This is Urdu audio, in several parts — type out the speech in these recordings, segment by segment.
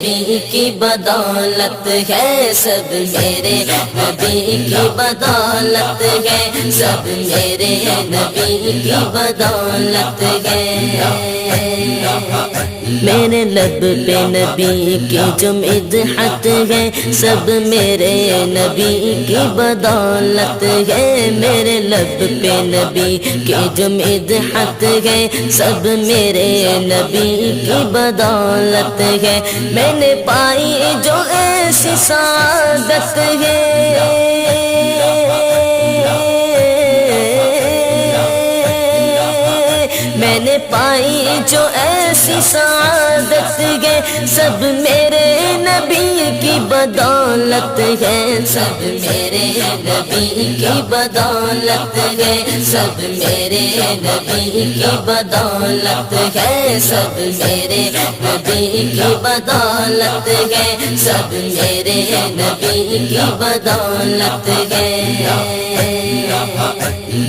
نبی کی بدولت ہے، سب میرے نبی کی بدولت ہے، سب میرے نبی کی بدولت ہے۔ میرے لب پہ نبی کی جو مدحت ہے، سب میرے نبی کی بدولت ہے۔ میرے لب پہ نبی کی جو مدحت ہے، سب میرے نبی کی بدولت ہے۔ میں نے پائی جو ایسی سعادت ہے، میں نے پائی جو ایسی سعادت ہے، سب میرے نبی کی بدولت ہے، سب میرے نبی کی بدولت ہے، سب میرے نبی کی بدولت ہے، سب میرے نبی کی بدولت ہے، سب میرے نبی کی بدولت ہے۔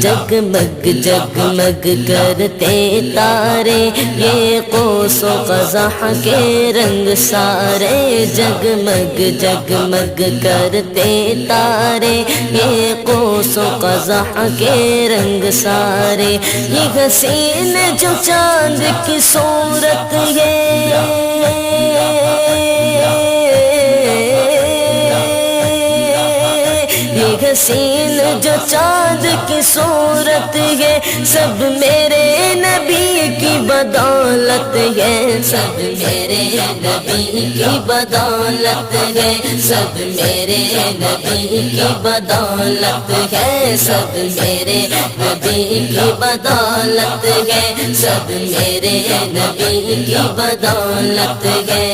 جگمگ جگمگ کرتے تارے، یہ قوس و قزح کے رنگ سارے، جگمگ جگمگ کرتے تارے، یہ قوس و قزح کے رنگ سارے، یہ حسین جو چاند کی صورت ہے، یہ حسین جو چاند کی صورت ہے، سب میرے نبی کی بدولت ہے، سب میرے نبی کی بدولت ہے، سب میرے نبی کی بدولت ہے، سب میرے نبی کی بدولت ہے، سب میرے نبی کی بدولت ہے۔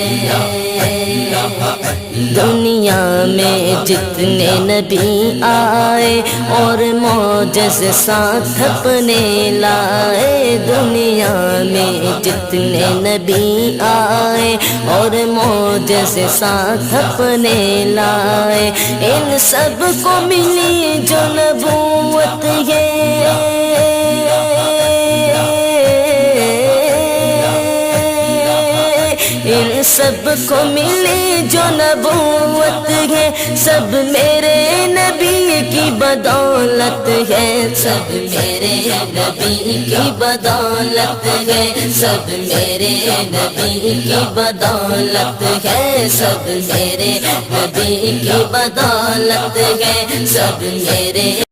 دنیا میں جتنے نبی آئے اور معجز ساتھ اپنے لائے، دنیا میں جتنے نبی آئے اور معجز ساتھ اپنے لائے، ان سب کو ملی جو نبوت ہے، ان سب کو ملی جو نبوت ہے، سب میرے نبی کی بدولت ہے، سب میرے نبی کی بدولت ہے، سب میرے نبی کی بدولت ہے، سب میرے نبی کی بدولت ہے، سب میرے